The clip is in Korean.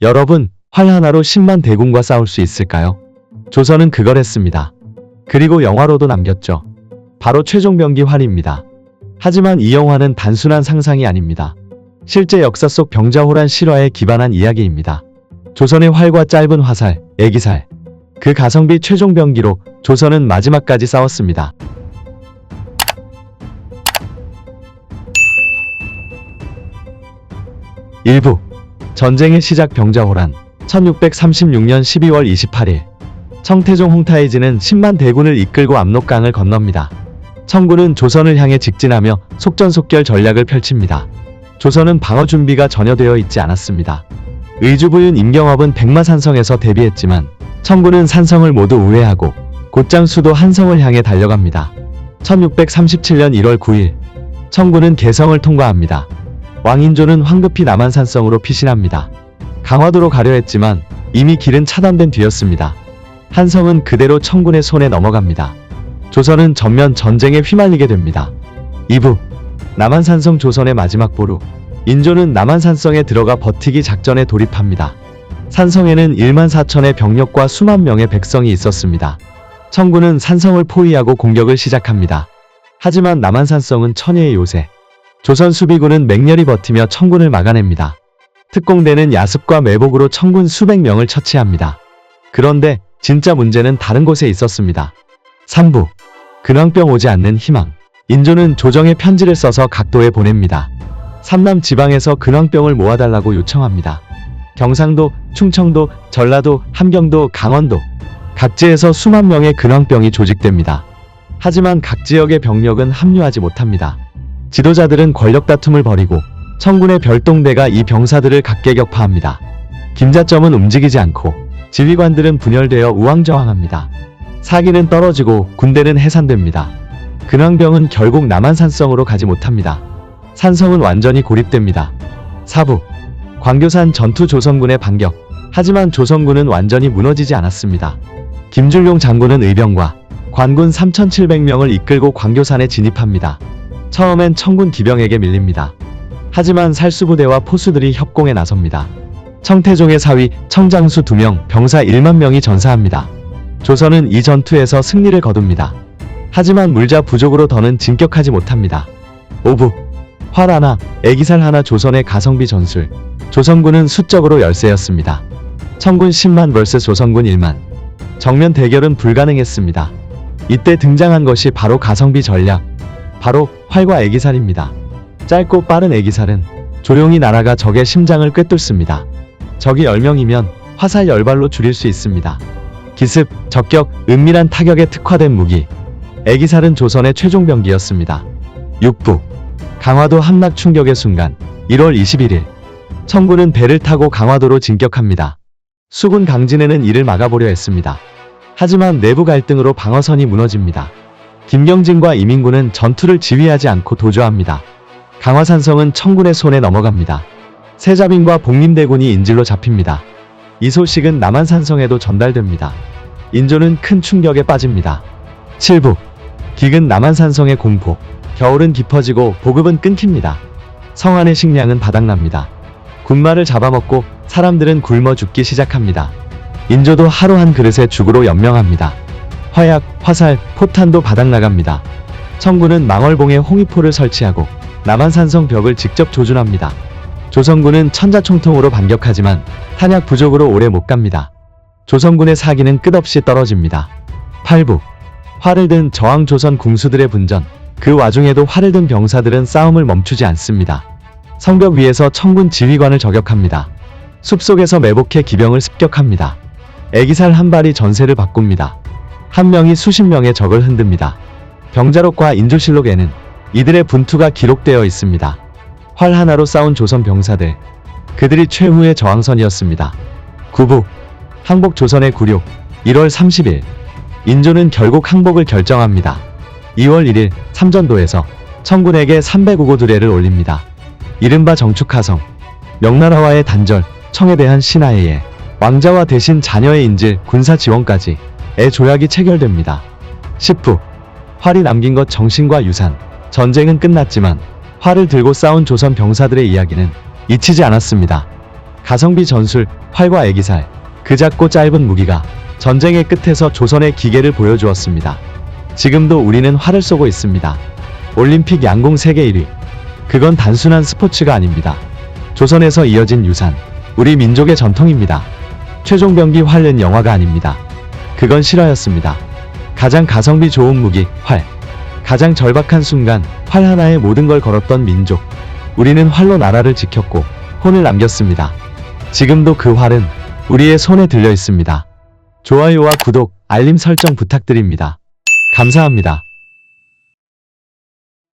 여러분, 활 하나로 10만 대군과 싸울 수 있을까요? 조선은 그걸 했습니다. 그리고 영화로도 남겼죠. 바로 최종병기 활입니다. 하지만 이 영화는 단순한 상상이 아닙니다. 실제 역사 속 병자호란 실화에 기반한 이야기입니다. 조선의 활과 짧은 화살, 애기살, 그 가성비 최종병기로 조선은 마지막까지 싸웠습니다. 일부 전쟁의 시작 병자호란 1636년 12월 28일 청태종 홍타이지는 10만 대군을 이끌고 압록강을 건넙니다. 청군은 조선을 향해 직진하며 속전속결 전략을 펼칩니다. 조선은 방어 준비가 전혀 되어 있지 않았습니다. 의주부윤 임경업은 백마산성에서 대비했지만 청군은 산성을 모두 우회하고 곧장 수도 한성을 향해 달려갑니다. 1637년 1월 9일 청군은 개성을 통과합니다. 왕인조는 황급히 남한산성으로 피신합니다. 강화도로 가려 했지만 이미 길은 차단된 뒤였습니다. 한성은 그대로 청군의 손에 넘어갑니다. 조선은 전면 전쟁에 휘말리게 됩니다. 2부 남한산성 조선의 마지막 보루 인조는 남한산성에 들어가 버티기 작전에 돌입합니다. 산성에는 1만 4천의 병력과 수만 명의 백성이 있었습니다. 청군은 산성을 포위하고 공격을 시작합니다. 하지만 남한산성은 천혜의 요새. 조선 수비군은 맹렬히 버티며 청군을 막아냅니다. 특공대는 야습과 매복으로 청군 수백 명을 처치합니다. 그런데 진짜 문제는 다른 곳에 있었습니다. 3부 근황병 오지 않는 희망 인조는 조정에 편지를 써서 각도에 보냅니다. 삼남 지방에서 근황병을 모아달라고 요청합니다. 경상도, 충청도, 전라도, 함경도, 강원도 각지에서 수만 명의 근황병이 조직됩니다. 하지만 각 지역의 병력은 합류하지 못합니다. 지도자들은 권력 다툼을 벌이고 청군의 별동대가 이 병사들을 각계격파합니다. 김자점은 움직이지 않고 지휘관들은 분열되어 우왕좌왕합니다. 사기는 떨어지고 군대는 해산됩니다. 근황병은 결국 남한산성으로 가지 못합니다. 산성은 완전히 고립됩니다. 4부 광교산 전투 조선군의 반격. 하지만 조선군은 완전히 무너지지 않았습니다. 김줄용 장군은 의병과 관군 3,700명을 이끌고 광교산에 진입합니다. 처음엔 청군 기병에게 밀립니다. 하지만 살수부대와 포수들이 협공에 나섭니다. 청태종의 사위 청장수 2명, 병사 1만 명이 전사합니다. 조선은 이 전투에서 승리를 거둡니다. 하지만 물자 부족으로 더는 진격하지 못합니다. 5부 활 하나, 애기살 하나 조선의 가성비 전술. 조선군은 수적으로 열세였습니다. 청군 10만 vs 조선군 1만. 정면 대결은 불가능했습니다. 이때 등장한 것이 바로 가성비 전략. 바로 활과 애기살입니다. 짧고 빠른 애기살은 조용히 날아가 적의 심장을 꿰뚫습니다. 적이 10명이면 화살 10발로 줄일 수 있습니다. 기습, 적격, 은밀한 타격에 특화된 무기. 애기살은 조선의 최종병기였습니다. 6부 강화도 함락 충격의 순간 1월 21일 청군은 배를 타고 강화도로 진격합니다. 수군 강진에는 이를 막아보려 했습니다. 하지만 내부 갈등으로 방어선이 무너집니다. 김경진과 이민군은 전투를 지휘하지 않고 도주합니다. 강화산성은 청군의 손에 넘어갑니다. 세자빈과 복림대군이 인질로 잡힙니다. 이 소식은 남한산성에도 전달됩니다. 인조는 큰 충격에 빠집니다. 7부 기근 남한산성의 공포. 겨울은 깊어지고 보급은 끊깁니다. 성 안의 식량은 바닥납니다. 군마를 잡아먹고 사람들은 굶어 죽기 시작합니다. 인조도 하루 한 그릇에 죽으로 연명합니다. 화약, 화살, 포탄도 바닥나갑니다. 청군은 망월봉에 홍위포를 설치하고 남한산성 벽을 직접 조준합니다. 조선군은 천자총통으로 반격하지만 탄약 부족으로 오래 못 갑니다. 조선군의 사기는 끝없이 떨어집니다. 8부 활을 든 저항 조선 궁수들의 분전. 그 와중에도 활을 든 병사들은 싸움을 멈추지 않습니다. 성벽 위에서 청군 지휘관을 저격합니다. 숲속에서 매복해 기병을 습격합니다. 애기살 한 발이 전세를 바꿉니다. 한 명이 수십 명의 적을 흔듭니다. 병자록과 인조실록에는 이들의 분투가 기록되어 있습니다. 활 하나로 싸운 조선 병사들. 그들이 최후의 저항선이었습니다. 9부 항복 조선의 굴욕. 1월 30일 인조는 결국 항복을 결정합니다. 2월 1일 삼전도에서 청군에게 305고 두례를 올립니다. 이른바 정축하성. 명나라와의 단절, 청에 대한 신하에 왕자와 대신 자녀의 인질, 군사 지원까지 의 조약이 체결됩니다. 10부 활이 남긴 것 정신과 유산. 전쟁은 끝났지만 활을 들고 싸운 조선 병사들의 이야기는 잊히지 않았습니다. 가성비 전술, 활과 애기살, 그 작고 짧은 무기가 전쟁의 끝에서 조선의 기계를 보여주었습니다. 지금도 우리는 활을 쏘고 있습니다. 올림픽 양궁 세계 1위. 그건 단순한 스포츠가 아닙니다. 조선에서 이어진 유산, 우리 민족의 전통입니다. 최종병기 활은 영화가 아닙니다. 그건 실화였습니다. 가장 가성비 좋은 무기, 활. 가장 절박한 순간, 활 하나에 모든 걸 걸었던 민족. 우리는 활로 나라를 지켰고, 혼을 남겼습니다. 지금도 그 활은 우리의 손에 들려 있습니다. 좋아요와 구독, 알림 설정 부탁드립니다. 감사합니다.